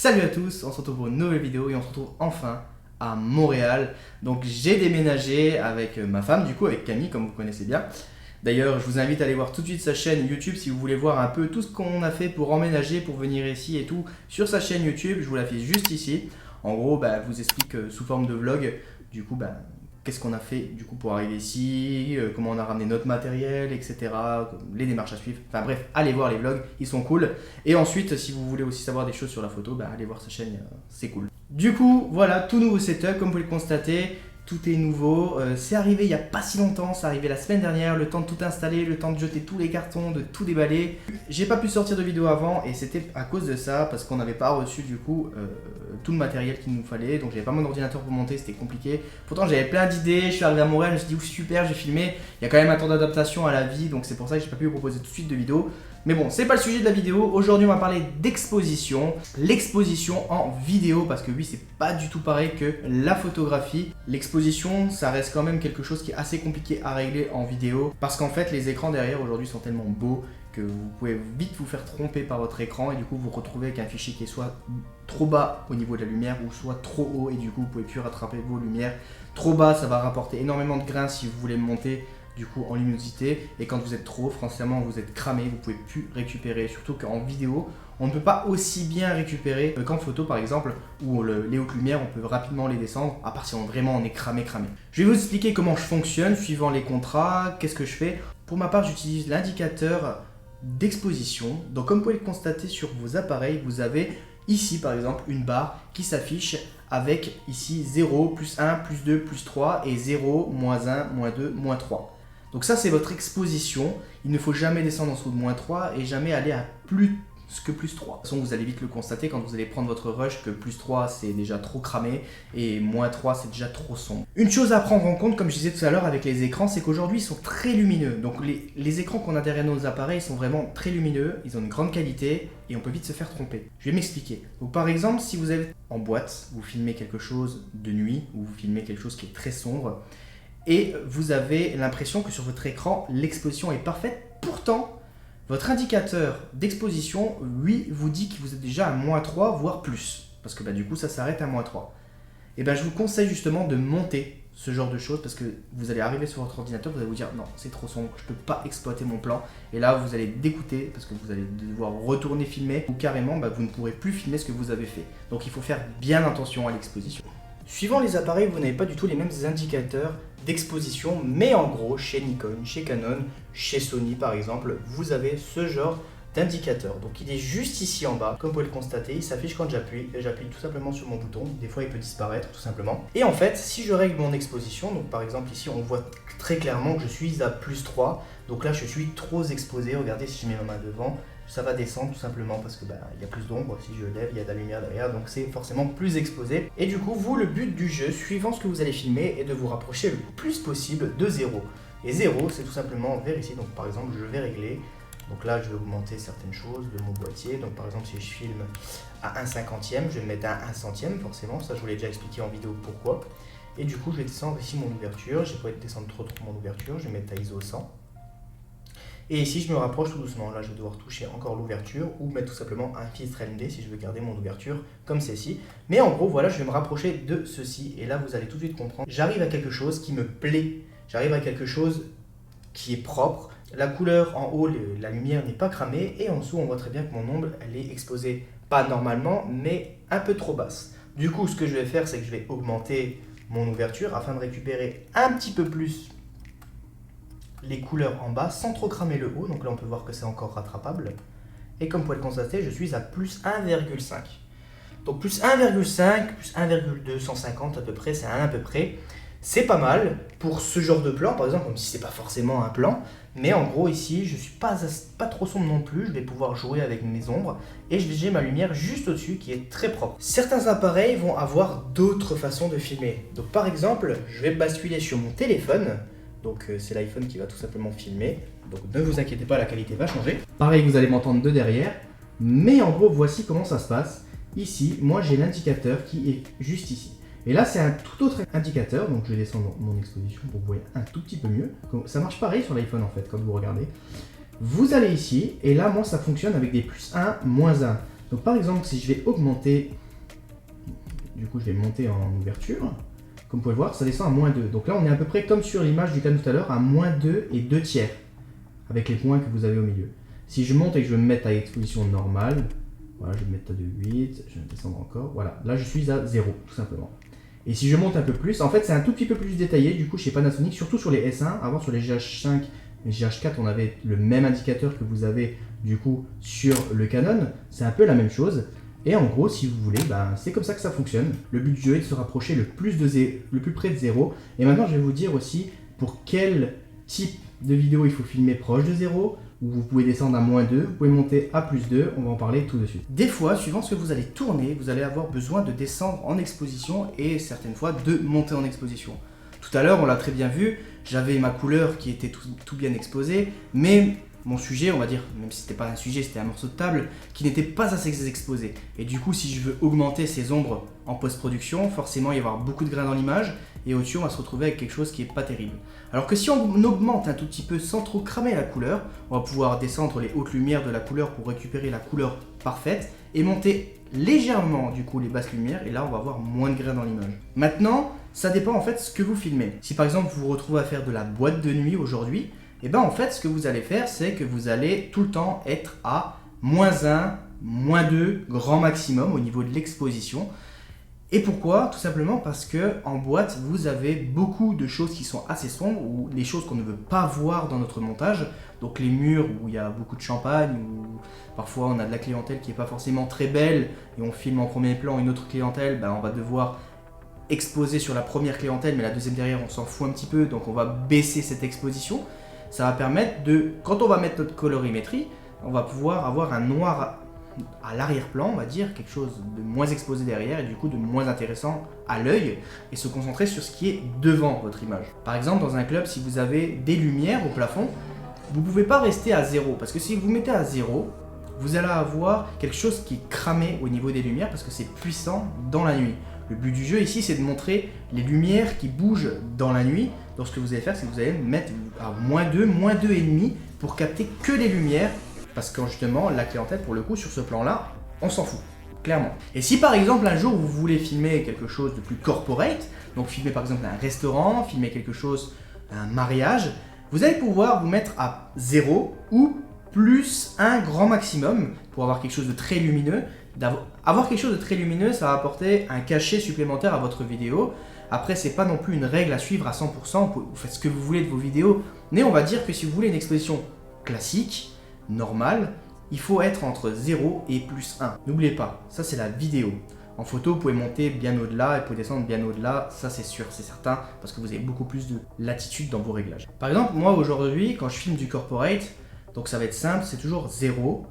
Salut à tous, on se retrouve pour une nouvelle vidéo et on se retrouve enfin à Montréal. Donc j'ai déménagé avec ma femme, du coup avec Camille comme vous connaissez bien. D'ailleurs je vous invite à aller voir tout de suite sa chaîne YouTube si vous voulez voir un peu tout ce qu'on a fait pour emménager, pour venir ici et tout sur sa chaîne YouTube. Je vous l'affiche juste ici. En gros, je vous explique sous forme de vlog, du coup qu'est-ce qu'on a fait du coup pour arriver ici, comment on a ramené notre matériel, etc. Les démarches à suivre. Enfin bref, allez voir les vlogs, ils sont cool. Et ensuite, si vous voulez aussi savoir des choses sur la photo, allez voir sa chaîne, c'est cool. Du coup, voilà, tout nouveau setup, comme vous pouvez le constater. Tout est nouveau, c'est arrivé il n'y a pas si longtemps, c'est arrivé la semaine dernière, le temps de tout installer, le temps de jeter tous les cartons, de tout déballer. J'ai pas pu sortir de vidéo avant et c'était à cause de ça, parce qu'on n'avait pas reçu du coup tout le matériel qu'il nous fallait, donc j'avais pas mon ordinateur pour monter, c'était compliqué. Pourtant j'avais plein d'idées, je suis arrivé à Montréal, je me suis dit super, j'ai filmé, il y a quand même un temps d'adaptation à la vie, donc c'est pour ça que j'ai pas pu vous proposer tout de suite de vidéo. Mais bon, c'est pas le sujet de la vidéo. Aujourd'hui, on va parler d'exposition. L'exposition en vidéo, parce que oui, c'est pas du tout pareil que la photographie. L'exposition, ça reste quand même quelque chose qui est assez compliqué à régler en vidéo. Parce qu'en fait, les écrans derrière aujourd'hui sont tellement beaux que vous pouvez vite vous faire tromper par votre écran et du coup vous retrouvez avec un fichier qui est soit trop bas au niveau de la lumière ou soit trop haut et du coup vous pouvez plus rattraper vos lumières. Trop bas, ça va rapporter énormément de grains si vous voulez monter du coup en luminosité, et quand vous êtes trop haut, forcément vous êtes cramé, vous pouvez plus récupérer, surtout qu'en vidéo on ne peut pas aussi bien récupérer qu'en photo par exemple, où les hautes lumières on peut rapidement les descendre, à part si vraiment on est cramé. Je vais vous expliquer comment je fonctionne suivant les contrats, qu'est-ce que je fais. Pour ma part, j'utilise l'indicateur d'exposition. Donc comme vous pouvez le constater sur vos appareils, vous avez ici par exemple une barre qui s'affiche avec ici 0, plus 1, plus 2, plus 3 et 0, moins 1, moins 2, moins 3. Donc ça c'est votre exposition, il ne faut jamais descendre en dessous de moins 3 et jamais aller à plus que plus 3. De toute façon vous allez vite le constater quand vous allez prendre votre rush que plus 3 c'est déjà trop cramé et moins 3 c'est déjà trop sombre. Une chose à prendre en compte, comme je disais tout à l'heure avec les écrans, c'est qu'aujourd'hui ils sont très lumineux. Donc les écrans qu'on a derrière nos appareils sont vraiment très lumineux, ils ont une grande qualité et on peut vite se faire tromper. Je vais m'expliquer. Donc par exemple si vous êtes en boîte, vous filmez quelque chose de nuit ou vous filmez quelque chose qui est très sombre, et vous avez l'impression que sur votre écran, l'exposition est parfaite. Pourtant, votre indicateur d'exposition, lui, vous dit que vous êtes déjà à moins 3, voire plus. Parce que du coup, ça s'arrête à moins 3. Et je vous conseille justement de monter ce genre de choses parce que vous allez arriver sur votre ordinateur, vous allez vous dire non, c'est trop sombre, je ne peux pas exploiter mon plan. Et là, vous allez dégoûter parce que vous allez devoir retourner filmer ou carrément, vous ne pourrez plus filmer ce que vous avez fait. Donc, il faut faire bien attention à l'exposition. Suivant les appareils, vous n'avez pas du tout les mêmes indicateurs d'exposition, mais en gros, chez Nikon, chez Canon, chez Sony par exemple, vous avez ce genre d'indicateur. Donc il est juste ici en bas, comme vous pouvez le constater, il s'affiche quand j'appuie, et j'appuie tout simplement sur mon bouton, des fois il peut disparaître tout simplement. Et en fait, si je règle mon exposition, donc par exemple ici on voit très clairement que je suis à plus 3, donc là je suis trop exposé, regardez si je mets ma main devant, ça va descendre tout simplement parce que il y a plus d'ombre, si je lève il y a de la lumière derrière, donc c'est forcément plus exposé. Et du coup vous, le but du jeu, suivant ce que vous allez filmer, est de vous rapprocher le plus possible de 0. Et 0 c'est tout simplement vers ici, donc par exemple je vais régler, donc là je vais augmenter certaines choses de mon boîtier, donc par exemple si je filme à 1/50e, je vais me mettre à 1/100e forcément, ça je vous l'ai déjà expliqué en vidéo pourquoi. Et du coup je vais descendre ici mon ouverture, j'ai pas envie de descendre trop mon ouverture, je vais mettre à ISO 100. Et ici, je me rapproche tout doucement. Là, je vais devoir toucher encore l'ouverture ou mettre tout simplement un filtre LND si je veux garder mon ouverture comme celle-ci. Mais en gros, voilà, je vais me rapprocher de ceci. Et là, vous allez tout de suite comprendre. J'arrive à quelque chose qui me plaît. J'arrive à quelque chose qui est propre. La couleur en haut, la lumière n'est pas cramée. Et en dessous, on voit très bien que mon ombre, elle est exposée, pas normalement, mais un peu trop basse. Du coup, ce que je vais faire, c'est que je vais augmenter mon ouverture afin de récupérer un petit peu plus les couleurs en bas sans trop cramer le haut, donc là on peut voir que c'est encore rattrapable. Et comme vous pouvez le constater, je suis à plus 1,5. Donc plus 1,5, plus 1,2, 150 à peu près, c'est à peu près. C'est pas mal pour ce genre de plan, par exemple, même si c'est pas forcément un plan. Mais en gros ici, je suis pas trop sombre non plus, je vais pouvoir jouer avec mes ombres. Et j'ai ma lumière juste au-dessus qui est très propre. Certains appareils vont avoir d'autres façons de filmer. Donc par exemple, je vais basculer sur mon téléphone. Donc c'est l'iPhone qui va tout simplement filmer, donc ne vous inquiétez pas, la qualité va changer. Pareil, vous allez m'entendre de derrière, mais en gros voici comment ça se passe. Ici, moi j'ai l'indicateur qui est juste ici. Et là c'est un tout autre indicateur, donc je vais descendre mon exposition pour que vous voyez un tout petit peu mieux. Ça marche pareil sur l'iPhone en fait, quand vous regardez. Vous allez ici, et là moi ça fonctionne avec des plus 1, moins 1. Donc par exemple, si je vais augmenter, du coup je vais monter en ouverture, comme vous pouvez le voir, ça descend à moins 2. Donc là on est à peu près comme sur l'image du canot tout à l'heure, à moins 2 et 2 tiers, avec les points que vous avez au milieu. Si je monte et que je veux me mettre à exposition normale, voilà, je vais me mettre à 2,8, je vais descendre encore, voilà, là je suis à 0 tout simplement. Et si je monte un peu plus, en fait c'est un tout petit peu plus détaillé du coup chez Panasonic, surtout sur les S1, avant sur les GH5 et GH4 on avait le même indicateur que vous avez du coup sur le Canon, c'est un peu la même chose. Et en gros si vous voulez, c'est comme ça que ça fonctionne. Le but du jeu est de se rapprocher le plus près de 0. Et maintenant je vais vous dire aussi pour quel type de vidéo il faut filmer proche de 0, où vous pouvez descendre à moins 2, vous pouvez monter à plus 2, on va en parler tout de suite. Des fois, suivant ce que vous allez tourner, vous allez avoir besoin de descendre en exposition et certaines fois de monter en exposition. Tout à l'heure, on l'a très bien vu, j'avais ma couleur qui était tout bien exposée, mais mon sujet, on va dire, même si c'était pas un sujet, c'était un morceau de table, qui n'était pas assez exposé. Et du coup, si je veux augmenter ces ombres en post-production, forcément, il va y avoir beaucoup de grains dans l'image, et au-dessus, on va se retrouver avec quelque chose qui est pas terrible. Alors que si on augmente un tout petit peu sans trop cramer la couleur, on va pouvoir descendre les hautes lumières de la couleur pour récupérer la couleur parfaite, et monter légèrement, du coup, les basses lumières, et là, on va avoir moins de grains dans l'image. Maintenant, ça dépend en fait de ce que vous filmez. Si par exemple, vous vous retrouvez à faire de la boîte de nuit aujourd'hui, et en fait ce que vous allez faire c'est que vous allez tout le temps être à -1, -2 grand maximum au niveau de l'exposition. Et pourquoi? Tout simplement parce que en boîte vous avez beaucoup de choses qui sont assez sombres ou les choses qu'on ne veut pas voir dans notre montage. Donc les murs où il y a beaucoup de champagne, ou parfois on a de la clientèle qui n'est pas forcément très belle et on filme en premier plan une autre clientèle, on va devoir exposer sur la première clientèle mais la deuxième derrière on s'en fout un petit peu, donc on va baisser cette exposition. Ça va permettre de, quand on va mettre notre colorimétrie, on va pouvoir avoir un noir à l'arrière-plan, on va dire, quelque chose de moins exposé derrière et du coup de moins intéressant à l'œil et se concentrer sur ce qui est devant votre image. Par exemple, dans un club, si vous avez des lumières au plafond, vous ne pouvez pas rester à 0 parce que si vous mettez à 0, vous allez avoir quelque chose qui est cramé au niveau des lumières parce que c'est puissant dans la nuit. Le but du jeu ici, c'est de montrer les lumières qui bougent dans la nuit. Donc ce que vous allez faire, c'est que vous allez mettre à -2, -2,5 pour capter que les lumières. Parce que justement, la clientèle, pour le coup, sur ce plan-là, on s'en fout, clairement. Et si par exemple, un jour, vous voulez filmer quelque chose de plus corporate, donc filmer par exemple un restaurant, filmer quelque chose, un mariage, vous allez pouvoir vous mettre à 0 ou +1 grand maximum pour avoir quelque chose de très lumineux. Avoir quelque chose de très lumineux, ça va apporter un cachet supplémentaire à votre vidéo. Après, c'est pas non plus une règle à suivre à 100%, vous faites ce que vous voulez de vos vidéos, mais on va dire que si vous voulez une exposition classique, normale, il faut être entre 0 et +1. N'oubliez pas, ça c'est la vidéo. En photo, vous pouvez monter bien au-delà et vous pouvez descendre bien au-delà, ça c'est sûr, c'est certain, parce que vous avez beaucoup plus de latitude dans vos réglages. Par exemple, moi aujourd'hui, quand je filme du corporate, donc ça va être simple, c'est toujours 0.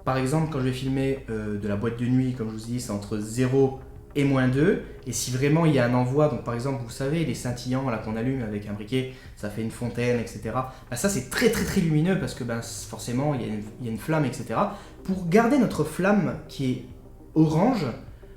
Par exemple, quand je vais filmer de la boîte de nuit, comme je vous dis, c'est entre 0 et -2. Et si vraiment il y a un envoi, donc par exemple, vous savez, les scintillants là qu'on allume avec un briquet, ça fait une fontaine, etc. Ça c'est très lumineux parce que forcément il y a une flamme, etc. Pour garder notre flamme qui est orange,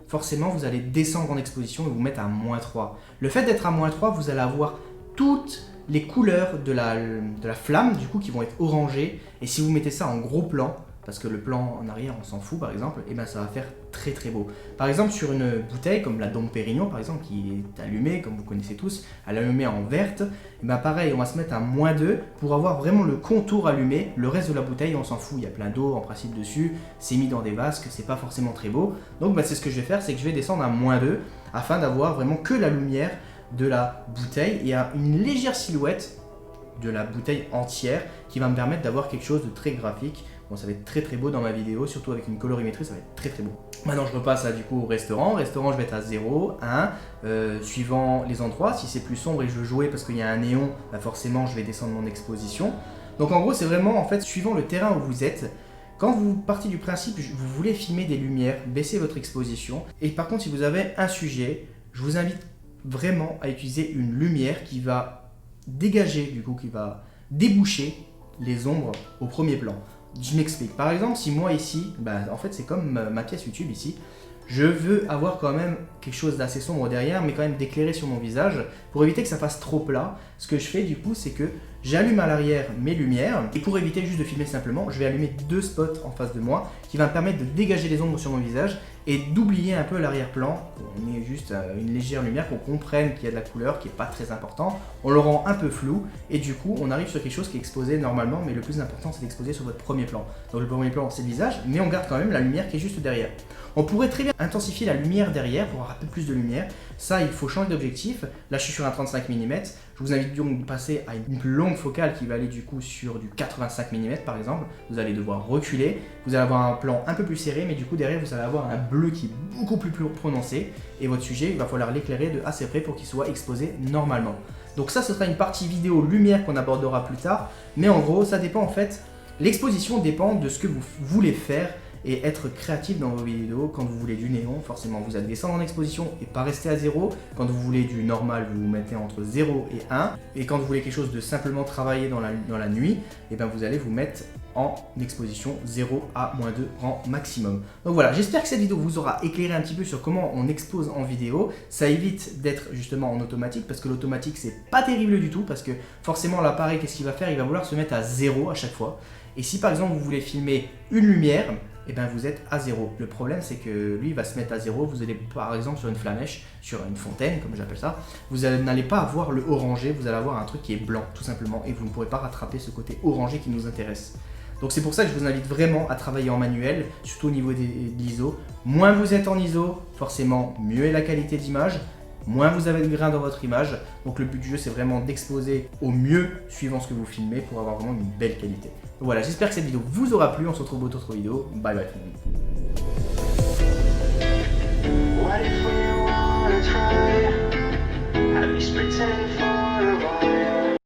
forcément vous allez descendre en exposition et vous mettre à -3. Le fait d'être à -3, vous allez avoir toutes les couleurs de la flamme du coup qui vont être orangées. Et si vous mettez ça en gros plan, parce que le plan en arrière on s'en fout par exemple, et ça va faire très beau. Par exemple sur une bouteille comme la Dom Pérignon par exemple qui est allumée, comme vous connaissez tous, elle est allumée en verte, et pareil on va se mettre à -2 pour avoir vraiment le contour allumé. Le reste de la bouteille on s'en fout, il y a plein d'eau en principe dessus, c'est mis dans des vases, que c'est pas forcément très beau. Donc c'est ce que je vais faire, c'est que je vais descendre à -2 afin d'avoir vraiment que la lumière de la bouteille et une légère silhouette de la bouteille entière qui va me permettre d'avoir quelque chose de très graphique. Bon, ça va être très beau dans ma vidéo, surtout avec une colorimétrie, ça va être très beau. Maintenant je repasse du coup au restaurant. Restaurant, je vais être à 0, 1, suivant les endroits. Si c'est plus sombre et je veux jouer parce qu'il y a un néon, forcément je vais descendre mon exposition. Donc en gros c'est vraiment en fait suivant le terrain où vous êtes. Quand vous partez du principe, vous voulez filmer des lumières, baissez votre exposition. Et par contre si vous avez un sujet, je vous invite vraiment à utiliser une lumière qui va dégager, du coup qui va déboucher les ombres au premier plan. Je m'explique. Par exemple, si moi ici, en fait c'est comme ma pièce YouTube ici, je veux avoir quand même quelque chose d'assez sombre derrière, mais quand même d'éclairer sur mon visage pour éviter que ça fasse trop plat. Ce que je fais du coup, c'est que j'allume à l'arrière mes lumières et pour éviter juste de filmer simplement, je vais allumer 2 spots en face de moi qui va me permettre de dégager les ombres sur mon visage et d'oublier un peu l'arrière-plan. On met juste une légère lumière, qu'on comprenne qu'il y a de la couleur qui n'est pas très important. On le rend un peu flou et du coup on arrive sur quelque chose qui est exposé normalement, mais le plus important c'est d'exposer sur votre premier plan. Donc le premier plan c'est le visage, mais on garde quand même la lumière qui est juste derrière. On pourrait très bien intensifier la lumière derrière pour avoir un peu plus de lumière. Ça, il faut changer d'objectif. Là, je suis sur un 35 mm. Je vous invite donc de passer à une plus longue focale qui va aller du coup sur du 85 mm par exemple. Vous allez devoir reculer. Vous allez avoir un plan un peu plus serré, mais du coup derrière vous allez avoir un bleu qui est beaucoup plus prononcé. Et votre sujet, il va falloir l'éclairer de assez près pour qu'il soit exposé normalement. Donc ça, ce sera une partie vidéo lumière qu'on abordera plus tard. Mais en gros, ça dépend en fait. L'exposition dépend de ce que vous voulez faire et être créatif dans vos vidéos. Quand vous voulez du néon, forcément vous allez descendre en exposition et pas rester à 0. Quand vous voulez du normal, vous vous mettez entre 0 et 1. Et quand vous voulez quelque chose de simplement travailler dans la nuit, et ben vous allez vous mettre en exposition 0 à -2 grand maximum. Donc voilà, j'espère que cette vidéo vous aura éclairé un petit peu sur comment on expose en vidéo. Ça évite d'être justement en automatique parce que l'automatique c'est pas terrible du tout parce que forcément l'appareil qu'est-ce qu'il va faire? Il va vouloir se mettre à 0 à chaque fois. Et si par exemple vous voulez filmer une lumière, et ben vous êtes à 0. Le problème c'est que lui il va se mettre à 0, vous allez par exemple sur une flamèche, sur une fontaine comme j'appelle ça, vous n'allez pas avoir le orangé, vous allez avoir un truc qui est blanc tout simplement et vous ne pourrez pas rattraper ce côté orangé qui nous intéresse. Donc c'est pour ça que je vous invite vraiment à travailler en manuel, surtout au niveau de l'ISO. Moins vous êtes en ISO, forcément mieux est la qualité d'image, moins vous avez de grains dans votre image. Donc le but du jeu c'est vraiment d'exposer au mieux suivant ce que vous filmez pour avoir vraiment une belle qualité. Donc voilà, j'espère que cette vidéo vous aura plu, on se retrouve pour d'autres vidéos. Bye bye tout le monde.